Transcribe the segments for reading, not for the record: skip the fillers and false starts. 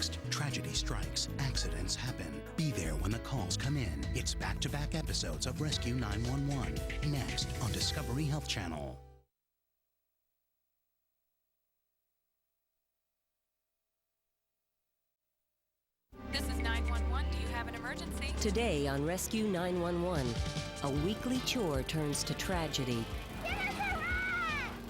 Next, tragedy strikes, accidents happen. Be there when the calls come in. It's back-to-back episodes of Rescue 911. Next on Discovery Health Channel. This is 911. Do you have an emergency? Today on Rescue 911, a weekly chore turns to tragedy.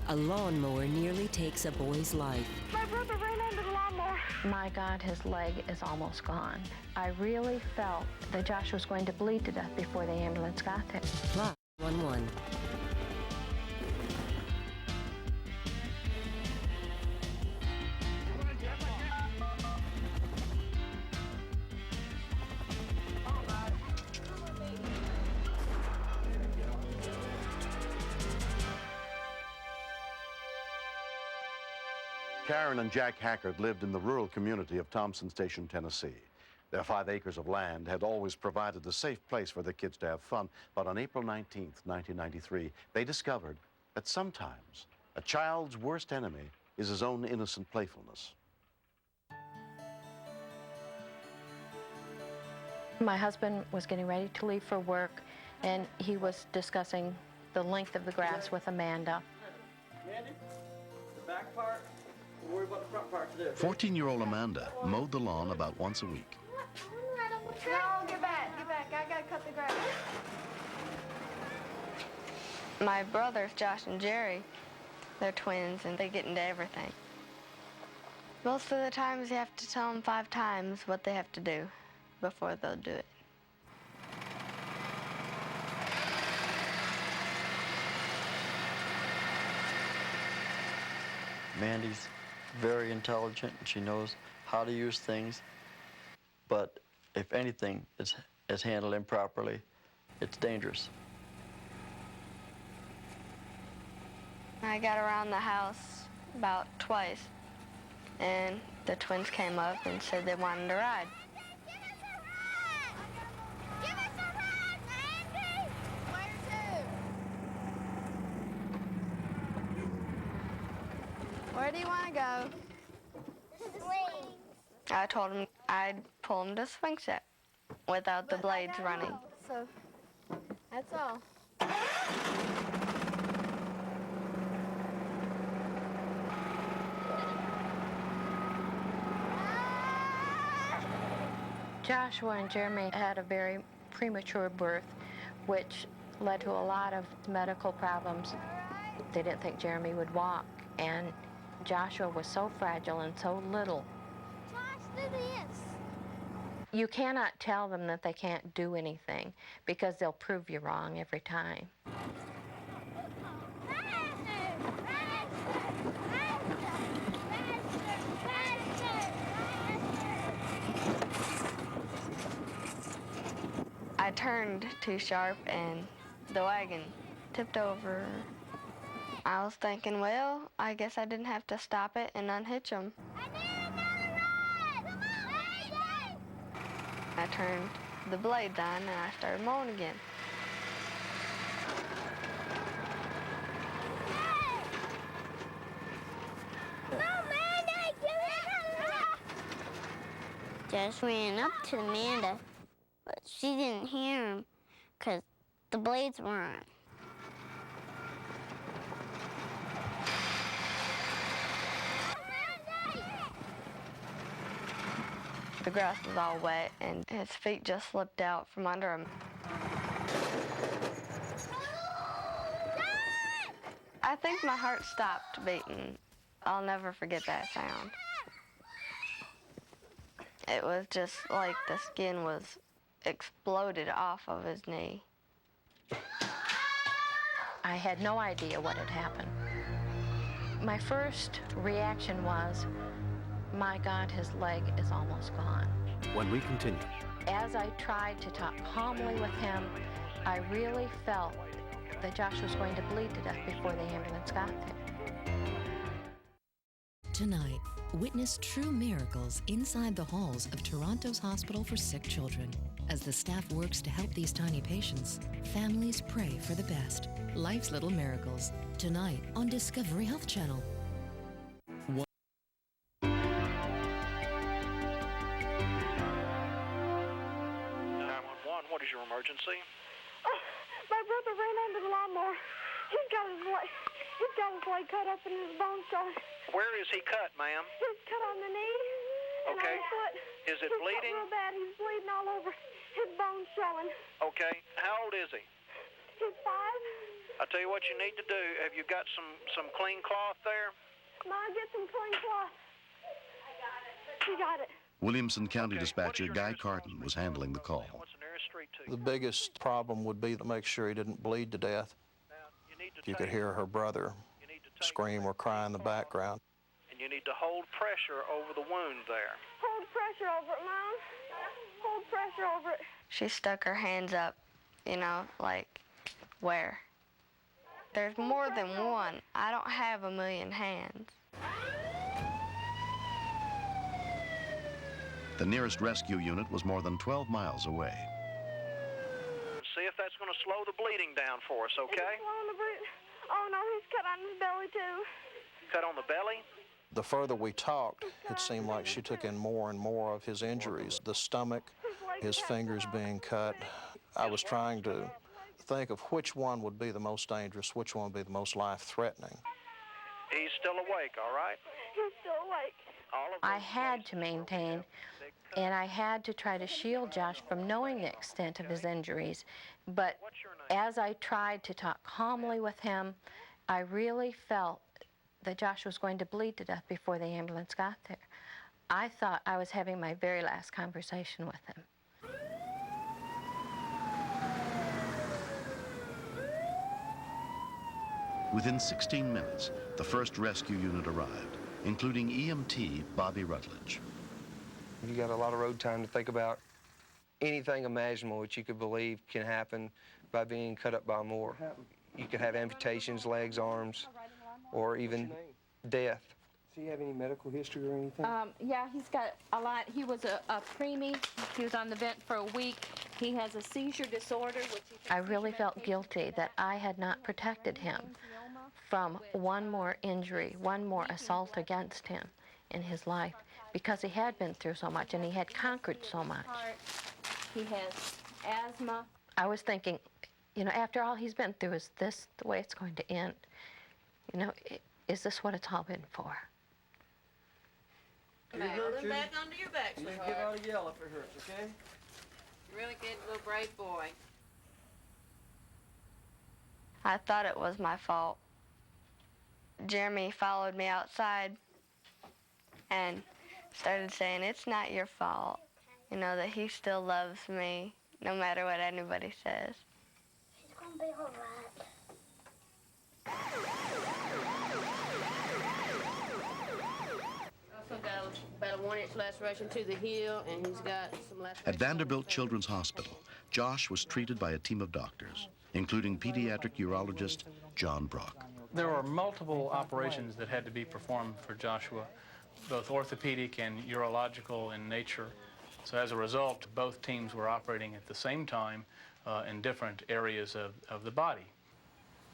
A lawnmower nearly takes a boy's life. My brother ran into the lawnmower. My God, his leg is almost gone. I really felt that Josh was going to bleed to death before the ambulance got there. Plus 911. Karen and Jack Hackard lived in the rural community of Thompson Station, Tennessee. Their 5 acres of land had always provided a safe place for their kids to have fun, but on April 19th, 1993, they discovered that sometimes a child's worst enemy is his own innocent playfulness. My husband was getting ready to leave for work, and he was discussing the length of the grass with Amanda. Mandy, the back part. Don't worry about the front part today. 14-year-old Amanda mowed the lawn about once a week. No, get back. I gotta cut the grass. My brothers, Josh and Jerry, they're twins and they get into everything. Most of the times you have to tell them 5 times what they have to do before they'll do it. Mandy's very intelligent and she knows how to use things, but if anything is handled improperly, it's dangerous. I got around the house about twice, and the twins came up and said they wanted to ride. Give us a ride, Mandy! Where do you want to go? Swing. I told him I'd pull him to swing set without the blades running. So, that's all. Joshua and Jeremy had a very premature birth, which led to a lot of medical problems. They didn't think Jeremy would walk, and Joshua was so fragile and so little. Josh, do this. You cannot tell them that they can't do anything because they'll prove you wrong every time. I turned too sharp and the wagon tipped over. I was thinking, well, I guess I didn't have to stop it and unhitch them. I need another ride! Come on, Mandy! I turned the blades on and I started mowing again. No, Mandy! Give me another ride! Just ran up to Amanda, but she didn't hear him because the blades were on. The grass was all wet and his feet just slipped out from under him. I think my heart stopped beating. I'll never forget that sound. It was just like the skin was exploded off of his knee. I had no idea what had happened. My first reaction was, my God, his leg is almost gone. When we continue. As I tried to talk calmly with him, I really felt that Josh was going to bleed to death before the ambulance got there. Tonight, witness true miracles inside the halls of Toronto's Hospital for Sick Children. As the staff works to help these tiny patients, families pray for the best. Life's Little Miracles, tonight on Discovery Health Channel. emergency? Oh, my brother ran under the lawnmower. He's got his leg cut up and his bones showing. Where is he cut, ma'am? He's cut on the knee and Okay. on his foot. Is it He's bleeding? cut real bad. He's bleeding all over. His bones showing. Okay. How old is he? He's 5. I'll tell you what you need to do. Have you got some clean cloth there? Mom, get some clean cloth. I got it. She got it. Williamson County Dispatcher What is your Guy nearest Carton hospital? was handling the call. What's the nearest street to The you? biggest problem would be to make sure he didn't bleed to death. Now, you need to You could take- hear her brother you need to take scream or cry in the background. And you need to hold pressure over the wound there. Hold pressure over it, Mom. Hold pressure over it. She stuck her hands up, you know, like, where? There's more than one. I don't have a million hands. The nearest rescue unit was more than 12 miles away. See if that's going to slow the bleeding down for us, Is okay? he slowing the breathing? Oh, no, he's cut on his belly, too. Cut on the belly? The further we talked, it seemed like she took in more and more of his injuries. The stomach, his fingers being cut. I was trying to think of which one would be the most dangerous, which one would be the most life-threatening. He's still awake, all right? He's still awake. All of I those had places to where we maintain, have big cuts. and I had to try to shield Josh from knowing the extent of his injuries. But What's your name? as I tried to talk calmly with him, I really felt that Josh was going to bleed to death before the ambulance got there. I thought I was having my very last conversation with him. Within 16 minutes, the first rescue unit arrived, including EMT Bobby Rutledge. You got a lot of road time to think about anything imaginable that you could believe can happen by being cut up by a mower. You could have amputations, legs, arms, or even death. Does he have any medical history or anything? Yeah, he's got a lot. He was a preemie. He was on the vent for a week. He has a seizure disorder, which I really felt guilty that I had not protected him from one more injury, one more assault against him in his life, because he had been through so much and he had conquered so much. he has asthma. I was thinking, you know, after all he's been through, is this the way it's going to end? You know, is this what it's all been for? Roll him back onto your back, sweetheart. Give out a yell if it hurts, okay? Really good little brave boy. I thought it was my fault. Jeremy followed me outside and started saying, it's not your fault. You know, that he still loves me, no matter what anybody says. He's gonna be all right. Also got about a 1-inch laceration to the heel, and he's got some laceration. At Vanderbilt Children's Hospital, Josh was treated by a team of doctors, including pediatric urologist John Brock. There were multiple operations that had to be performed for Joshua, both orthopedic and urological in nature. So as a result, both teams were operating at the same time in different areas of the body.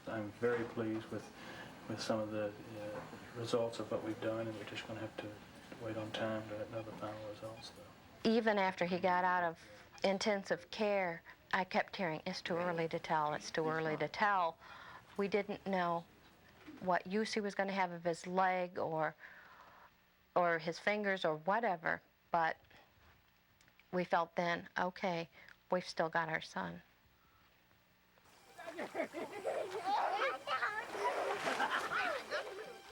I'm very pleased with some of the results of what we've done, and we're just going to have to wait on time to know the final results, though. Even after he got out of intensive care, I kept hearing, it's too early to tell, it's too early to tell. We didn't know what use he was going to have of his leg or his fingers or whatever, but we felt then, okay, we've still got our son.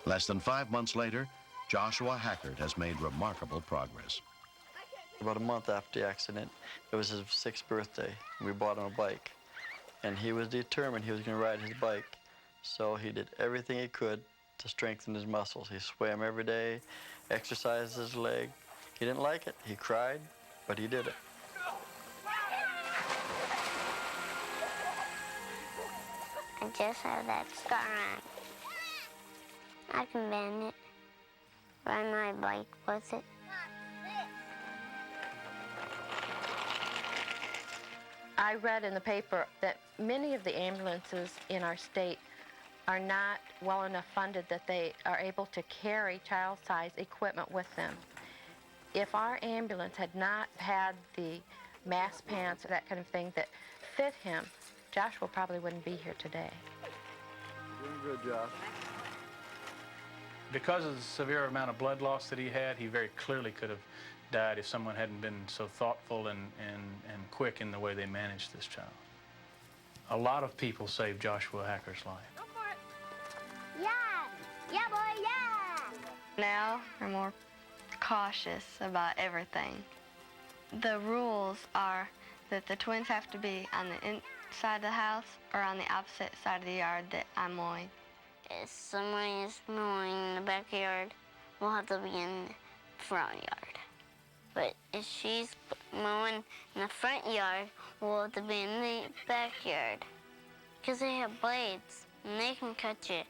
Less than 5 months later, Joshua Hackert has made remarkable progress. About a month after the accident, it was his 6th birthday. We bought him a bike, and he was determined he was going to ride his bike. So he did everything he could to strengthen his muscles. He swam every day, exercised his leg. He didn't like it. He cried, but he did it. I just have that scar on. I can bend it. Ride my bike with it. I read in the paper that many of the ambulances in our state are not well enough funded that they are able to carry child-size equipment with them. If our ambulance had not had the mass pants or that kind of thing that fit him, Joshua probably wouldn't be here today. Doing good, Josh. Because of the severe amount of blood loss that he had, he very clearly could have died if someone hadn't been so thoughtful and quick in the way they managed this child. A lot of people saved Joshua Hacker's life. Go for it. Yeah. Yeah, boy, yeah. Now we're more cautious about everything. The rules are that the twins have to be on the inside of the house or on the opposite side of the yard that I'm mowing. If someone is mowing in the backyard, we'll have to be in the front yard. But if she's mowing in the front yard, we'll have to be in the backyard. Because they have blades, and they can cut you.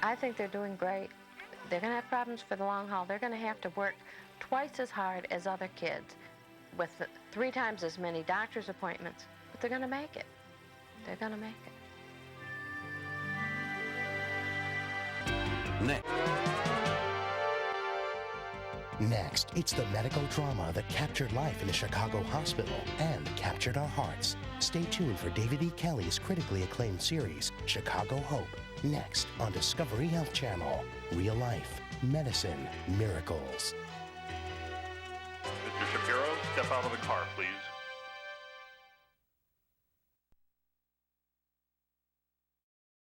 I think they're doing great. They're going to have problems for the long haul. They're going to have to work twice as hard as other kids with 3 times as many doctor's appointments, but they're going to make it. They're going to make it. Next, it's the medical drama that captured life in a Chicago hospital and captured our hearts. Stay tuned for David E. Kelley's critically acclaimed series, Chicago Hope, next on Discovery Health Channel. Real life, medicine, miracles. Mr. Shapiro, step out of the car, please.